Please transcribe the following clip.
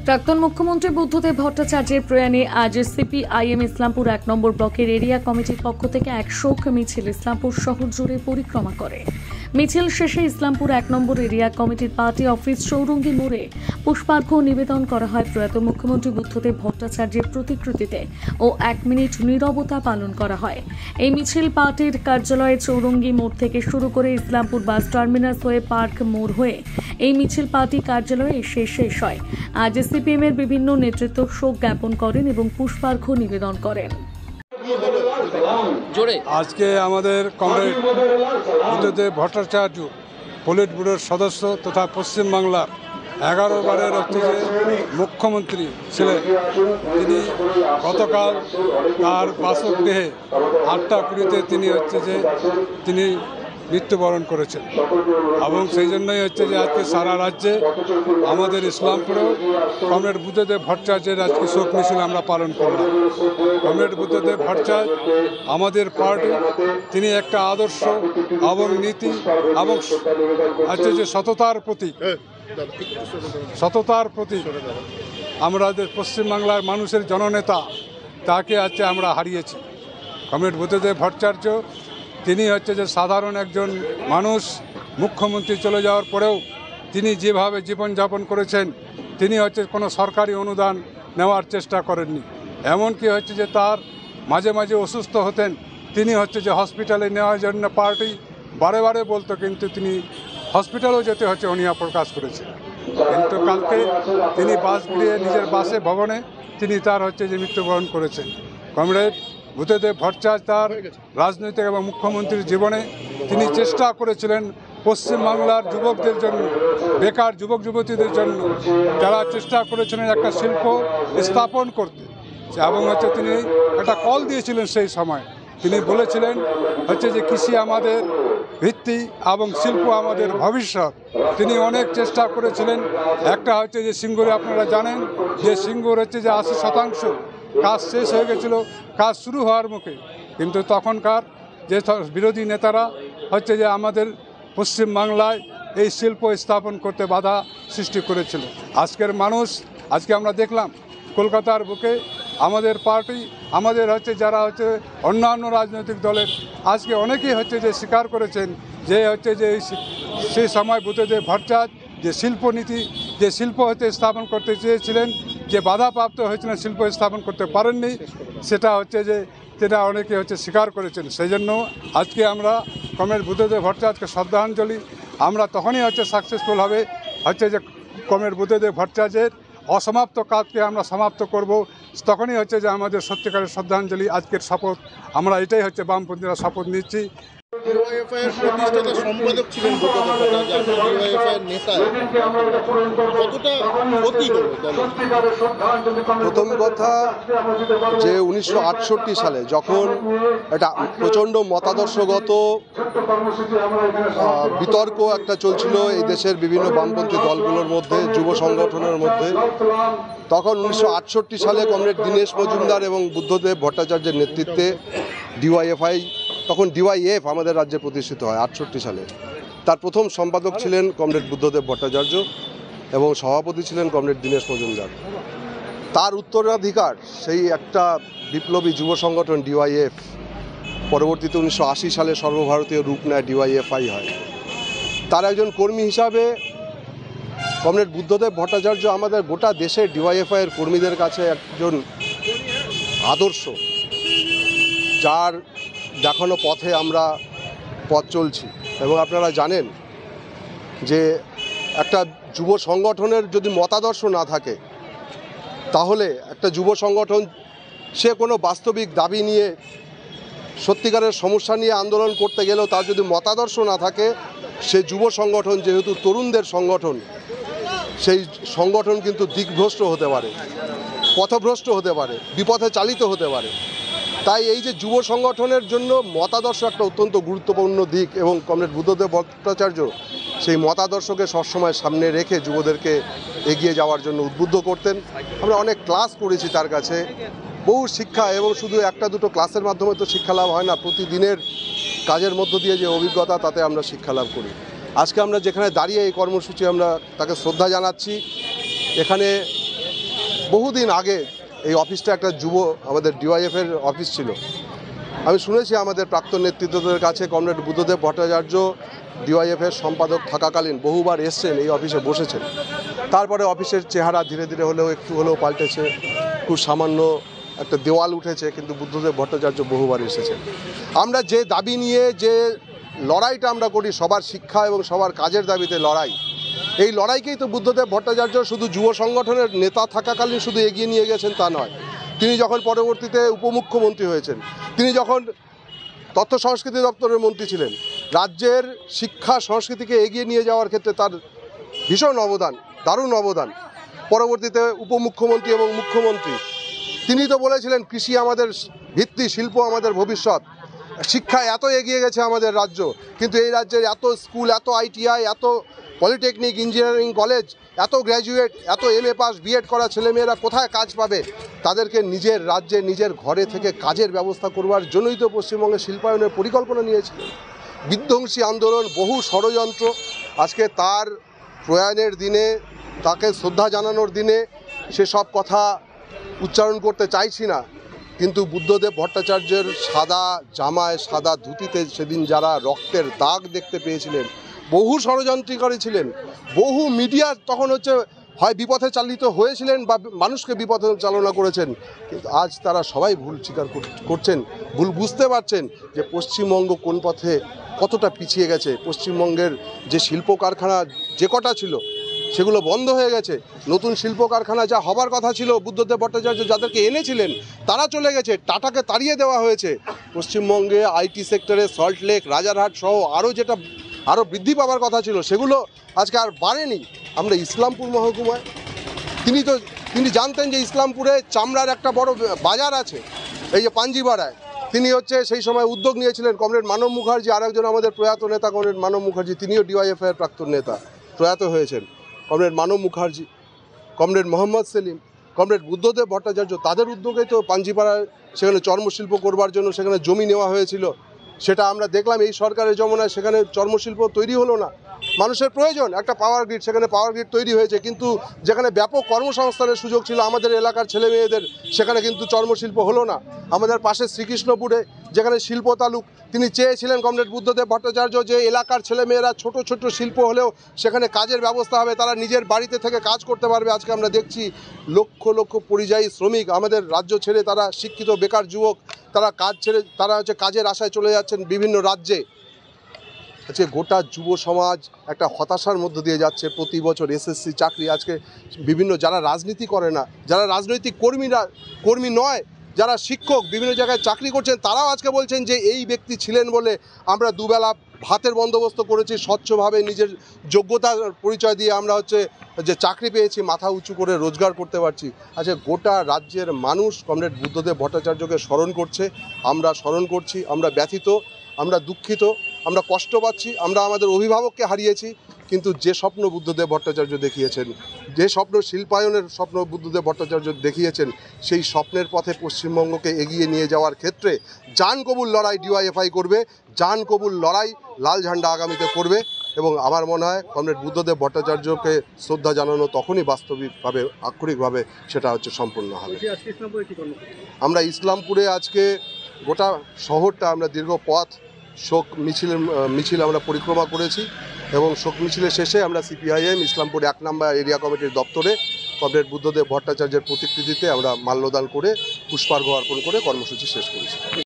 প্রাক্তন মুখ্যমন্ত্রী বুদ্ধদেব ভট্টাচার্যের প্রয়াণে আজ সিপিআইএম ইসলামপুর 1 নম্বর ব্লকের এরিয়া কমিটির পক্ষ থেকে এক শোক মিছিল ইসলামপুর শহর জুড়ে পরিক্রমা করে। মিছিল শেষে ইসলামপুর 1 নম্বর এরিয়া কমিটির পার্টি অফিস চৌরঙ্গি মোড়ে পুষ্পার্ঘ্য নিবেদন করা হয় প্রয়াত মুখ্যমন্ত্রী বুদ্ধদেব ভট্টাচার্যের প্রতিকৃতিতে ও 1 মিনিট নীরবতা পালন করা হয়। এই মিছিল পার্টির কার্যালয়ে চৌরঙ্গি মোড় থেকে শুরু করে ইসলামপুর বাস টার্মিনাস হয়ে পার্ক মোড় হয়ে এই মিছিল পার্টি কার্যালয়ে এসে শেষ হয়। আজ সিপিএম এর বিভিন্ন নেতৃত্ব শোক জ্ঞাপন করেন এবং পুষ্পার্ঘ্য নিবেদন করেন। আজকে আমাদের কমরেড বুদ্ধদেব ভট্টাচার্য পলিট ব্যুরোর সদস্য তথা পশ্চিমবাংলার 11 বারের মুখ্যমন্ত্রী ছিলেন। তিনি গতকাল তার বাসগৃহে 8টা 20-তে তিনি মৃত্যুবরণ করেছেন এবং সেই জন্যই আজকে সারা রাজ্যে আমাদের ইসলামপুরেও কমরেড বুদ্ধদেব ভট্টাচার্যের আজকে শোক মিছিল আমরা পালন করলাম। কমরেড বুদ্ধদেব ভট্টাচার্য আমাদের পার্টি, তিনি একটা আদর্শ এবং নীতি এবং সততার প্রতীক আমাদের পশ্চিমবাংলার মানুষের জননেতা, তাকে আমরা হারিয়েছি। কমরেড বুদ্ধদেব ভট্টাচার্য তিনি সাধারণ একজন মানুষ, মুখ্যমন্ত্রী চলে যাওয়ার পরেও তিনি যেভাবে জীবনযাপন করেছেন, তিনি কোনো সরকারি অনুদান নেওয়ার চেষ্টা করেননি। এমনকি তার মাঝে মাঝে অসুস্থ হতেন, তিনি হসপিটালে নেওয়ার জন্য পার্টি বারে বারে বলতো, কিন্তু তিনি হসপিটালেও যেতে অনীহা প্রকাশ করেছেন। কিন্তু কালকে তিনি বাসগৃহে নিজের বাসে ভবনে তিনি তার মৃত্যুবরণ করেছেন। কমরেড বুদ্ধদেব ভট্টাচার্য তার রাজনৈতিক এবং মুখ্যমন্ত্রীর জীবনে তিনি চেষ্টা করেছিলেন পশ্চিমবাংলার যুবকদের জন্য, বেকার যুবক যুবতীদের জন্য, যারা চেষ্টা করেছিলেন একটা শিল্প স্থাপন করতে। এবং তিনি একটা কল দিয়েছিলেন সেই সময়, তিনি বলেছিলেন যে কৃষি আমাদের ভিত্তি এবং শিল্প আমাদের ভবিষ্যৎ। তিনি অনেক চেষ্টা করেছিলেন। একটা যে সিঙ্গুরে আপনারা জানেন যে সিঙ্গুর 80% কাজ শেষ হয়ে গেছিল, কাজ শুরু হওয়ার মুখে, কিন্তু তখনকার যে বিরোধী নেতারা আমাদের পশ্চিমবাংলায় এই শিল্প স্থাপন করতে বাধা সৃষ্টি করেছিল। আজকের মানুষ, আমরা দেখলাম কলকাতার বুকে আমাদের পার্টি, আমাদের যারা অন্যান্য রাজনৈতিক দলের আজকে অনেকেই স্বীকার করেছেন যে সেই সময় বুদ্ধদেব ভট্টাচার্য যে শিল্পনীতি, যে শিল্প স্থাপন করতে চেয়েছিলেন, যে বাধাপ্রাপ্ত হয়েছিলেন, শিল্প স্থাপন করতে পারেননি, সেটা অনেকে স্বীকার করেছেন। সেই জন্য আজকে আমরা কমরেড বুদ্ধদেব ভট্টাচার্যকে শ্রদ্ধাঞ্জলি আমরা তখনই সাকসেসফুল হবে যে কমরেড বুদ্ধদেব ভট্টাচার্যের অসমাপ্ত কাজকে আমরা সমাপ্ত করব, তখনই যে আমাদের সত্যিকারের শ্রদ্ধাঞ্জলি। আজকের শপথ আমরা এটাই বামপন্থীরা শপথ নিচ্ছি। সম্পাদক ছিলেন প্রথম কথা যে 1968 সালে যখন একটা প্রচণ্ড মতাদর্শগত বিতর্ক একটা চলছিল এই দেশের বিভিন্ন বামপন্থী দলগুলোর মধ্যে, যুব সংগঠনের মধ্যে, তখন 1968 সালে কমরেড দীনেশ মজুমদার এবং বুদ্ধদেব ভট্টাচার্যের নেতৃত্বে ডিওয়াইএফআই, তখন ডিওয়াইএফ আমাদের রাজ্যে প্রতিষ্ঠিত হয় 68 সালে। তার প্রথম সম্পাদক ছিলেন কমরেড বুদ্ধদেব ভট্টাচার্য এবং সভাপতি ছিলেন কমরেড দীনেশ মজুমদার। তার উত্তরাধিকার সেই একটা বিপ্লবী যুব সংগঠন ডিওয়াইএফ, পরবর্তীতে 1980 সালে সর্বভারতীয় রূপ নেয়, ডিওয়াইএফআই হয়। তার একজন কর্মী হিসাবে কমরেড বুদ্ধদেব ভট্টাচার্য আমাদের গোটা দেশে ডিওয়াইএফআইয়ের কর্মীদের কাছে একজন আদর্শ, যার দেখানো পথে আমরা পথ চলছি। এবং আপনারা জানেন যে একটা যুব সংগঠনের যদি মতাদর্শ না থাকে, তাহলে একটা যুব সংগঠন সে কোনো বাস্তবিক দাবি নিয়ে, সত্যিকারের সমস্যা নিয়ে আন্দোলন করতে গেলেও তার যদি মতাদর্শ না থাকে, সে যুব সংগঠন যেহেতু তরুণদের সংগঠন, সেই সংগঠন কিন্তু দিকভ্রষ্ট হতে পারে, পথভ্রষ্ট হতে পারে, বিপথে চালিত হতে পারে। তাই এই যে যুব সংগঠনের জন্য মতাদর্শ একটা অত্যন্ত গুরুত্বপূর্ণ দিক, এবং কমরেড বুদ্ধদেব ভট্টাচার্য সেই মতাদর্শকে সবসময় সামনে রেখে যুবদেরকে এগিয়ে যাওয়ার জন্য উদ্বুদ্ধ করতেন। আমরা অনেক ক্লাস করেছি তার কাছে, বহু শিক্ষা, এবং শুধু একটা দুটো ক্লাসের মাধ্যমে তো শিক্ষা লাভ হয় না, প্রতিদিনের কাজের মধ্য দিয়ে যে অভিজ্ঞতা, তাতে আমরা শিক্ষা লাভ করি। আজকে আমরা যেখানে দাঁড়িয়ে এই কর্মসূচি আমরা তাকে শ্রদ্ধা জানাচ্ছি। এখানে বহুদিন আগে এই অফিসটা একটা আমাদের ডিওয়াইএফের অফিস ছিল। আমি শুনেছি আমাদের প্রাক্তন নেতৃত্বদের কাছে কমরেড বুদ্ধদেব ভট্টাচার্য ডিওয়াইএফের সম্পাদক থাকাকালীন বহুবার এসছেন, এই অফিসে বসেছেন। তারপরে অফিসের চেহারা ধীরে ধীরে একটু হলেও পাল্টেছে, খুব সামান্য একটা দেওয়াল উঠেছে, কিন্তু বুদ্ধদেব ভট্টাচার্য বহুবার এসেছেন। আমরা যে দাবি নিয়ে যে লড়াইটা আমরা করি, সবার শিক্ষা এবং সবার কাজের দাবিতে লড়াই, এই লড়াইকেই তো বুদ্ধদেব ভট্টাচার্য শুধু যুব সংগঠনের নেতা থাকাকালীন শুধু এগিয়ে নিয়ে গেছেন তা নয়। তিনি যখন পরবর্তীতে উপমুখ্যমন্ত্রী হয়েছেন, তিনি যখন তথ্য সংস্কৃতি দপ্তরের মন্ত্রী ছিলেন, রাজ্যের শিক্ষা সংস্কৃতিকে এগিয়ে নিয়ে যাওয়ার ক্ষেত্রে তার ভীষণ অবদান, দারুণ অবদান। পরবর্তীতে উপমুখ্যমন্ত্রী এবং মুখ্যমন্ত্রী, তিনি তো বলেছিলেন কৃষি আমাদের ভিত্তি, শিল্প আমাদের ভবিষ্যৎ। শিক্ষায় এত এগিয়ে গেছে আমাদের রাজ্য, কিন্তু এই রাজ্যের এত স্কুল, এত আইটিআই, এত পলিটেকনিক, ইঞ্জিনিয়ারিং কলেজ, এত গ্র্যাজুয়েট, এত এমএ পাস, বিএড করা ছেলেমেয়েরা কোথায় কাজ পাবে? তাদেরকে নিজের রাজ্যে নিজের ঘরে থেকে কাজের ব্যবস্থা করবার জন্যই তো পশ্চিমবঙ্গে শিল্পায়নের পরিকল্পনা নিয়েছিলেন। বিধ্বংসী আন্দোলন, বহু ষড়যন্ত্র, আজকে তার প্রয়াণের দিনে, তাকে শ্রদ্ধা জানানোর দিনে সেসব কথা উচ্চারণ করতে চাইছি না, কিন্তু বুদ্ধদেব ভট্টাচার্যের সাদা জামায় সাদা ধুতিতে সেদিন যারা রক্তের দাগ দেখতে পেয়েছিলেন, বহু ষড়যন্ত্রকারী ছিলেন, বহু মিডিয়া তখন হয় বিপথে চালিত হয়েছিলেন বা মানুষকে বিপথে চালনা করেছেন, কিন্তু আজ তারা সবাই ভুল স্বীকার করছেন, ভুল বুঝতে পারছেন যে পশ্চিমবঙ্গ কোন পথে কতটা পিছিয়ে গেছে। পশ্চিমবঙ্গের যে শিল্প কারখানা যে কটা ছিল সেগুলো বন্ধ হয়ে গেছে। নতুন শিল্প কারখানা যা হবার কথা ছিল, বুদ্ধদেব ভট্টাচার্য যাদেরকে এনেছিলেন তারা চলে গেছে, টাটাকে তাড়িয়ে দেওয়া হয়েছে। পশ্চিমবঙ্গে আইটি সেক্টরে সল্টলেক, রাজারহাট সহ আরও বৃদ্ধি পাওয়ার কথা ছিল, সেগুলো আজকে আর বাড়েনি। আমরা ইসলামপুর মহকুমায়, তিনি জানতেন যে ইসলামপুরে চামড়ার একটা বড় বাজার আছে, এই যে পাঞ্জিপাড়ায়। তিনি সেই সময় উদ্যোগ নিয়েছিলেন। কমরেড মানব মুখার্জি, আরেকজন আমাদের প্রয়াত নেতা কমরেড মানব মুখার্জি, তিনিও ডিওয়াইএফআইয়ের প্রাক্তন নেতা, প্রয়াত হয়েছেন। কমরেড মানব মুখার্জি, কমরেড মোহাম্মদ সেলিম, কমরেড বুদ্ধদেব ভট্টাচার্য, তাদের উদ্যোগেই তো পাঞ্জিপাড়ায় সেখানে চর্মশিল্প করবার জন্য সেখানে জমি নেওয়া হয়েছিল। সেটা আমরা দেখলাম এই সরকারের জমানায় সেখানে চর্মশিল্প তৈরি হলো না। মানুষের প্রয়োজন একটা পাওয়ার গ্রিড, সেখানে পাওয়ার গ্রিড তৈরি হয়েছে, কিন্তু যেখানে ব্যাপক কর্মসংস্থানের সুযোগ ছিল আমাদের এলাকার ছেলে মেয়েদের, সেখানে কিন্তু চর্মশিল্প হলো না। আমাদের পাশে শ্রীকৃষ্ণপুরে যেখানে শিল্প তালুক, তিনি চেয়েছিলেন কমরেড বুদ্ধদেব ভট্টাচার্য যে এলাকার ছেলেমেয়েরা ছোট ছোট শিল্প হলেও সেখানে কাজের ব্যবস্থা হবে, তারা নিজের বাড়িতে থেকে কাজ করতে পারবে। আজকে আমরা দেখছি লক্ষ লক্ষ পরিযায়ী শ্রমিক আমাদের রাজ্য ছেড়ে, তারা শিক্ষিত বেকার যুবক, তারা কাজ ছেড়ে তারা কাজের আশায় চলে যাচ্ছেন বিভিন্ন রাজ্যে। আজকে গোটা যুব সমাজ একটা হতাশার মধ্য দিয়ে যাচ্ছে। প্রতি বছর এসএসসি চাকরি, আজকে বিভিন্ন যারা রাজনীতি করে না, যারা রাজনৈতিক কর্মী নয়, যারা শিক্ষক বিভিন্ন জায়গায় চাকরি করছেন, তারাও আজকে বলছেন যে এই ব্যক্তি ছিলেন বলে আমরা দুবেলা ভাতের বন্দোবস্ত করেছি, স্বচ্ছভাবে নিজের যোগ্যতার পরিচয় দিয়ে আমরা যে চাকরি পেয়েছি, মাথা উঁচু করে রোজগার করতে পারছি। আজকে গোটা রাজ্যের মানুষ কমরেড বুদ্ধদেব ভট্টাচার্যকে স্মরণ করছে, আমরা স্মরণ করছি, আমরা ব্যথিত, আমরা দুঃখিত, আমরা কষ্ট পাচ্ছি। আমরা আমাদের অভিভাবককে হারিয়েছি, কিন্তু যে স্বপ্ন বুদ্ধদেব ভট্টাচার্য দেখিয়েছেন, যে স্বপ্ন শিল্পায়নের স্বপ্ন বুদ্ধদেব ভট্টাচার্য দেখিয়েছেন, সেই স্বপ্নের পথে পশ্চিমবঙ্গকে এগিয়ে নিয়ে যাওয়ার ক্ষেত্রে জান কবুল লড়াই ডিওয়াইএফআই করবে, জান কবুল লড়াই লাল ঝান্ডা আগামীতে করবে। এবং আমার মনে হয় কমরেড বুদ্ধদেব ভট্টাচার্যকে শ্রদ্ধা জানানো তখনই বাস্তবিকভাবে, আক্ষরিকভাবে সেটা সম্পূর্ণ হবে। আমরা ইসলামপুরে আজকে গোটা শহরটা আমরা দীর্ঘ পথ শোক মিছিল আমরা পরিক্রমা করেছি, এবং শোক মিছিলের শেষে আমরা সিপিআইএম ইসলামপুর 1 নম্বর এরিয়া কমিটির দপ্তরে কমরেড বুদ্ধদেব ভট্টাচার্যের প্রতিকৃতিতে আমরা মাল্যদান করে পুষ্পার্ঘ্য অর্পণ করে কর্মসূচি শেষ করেছি।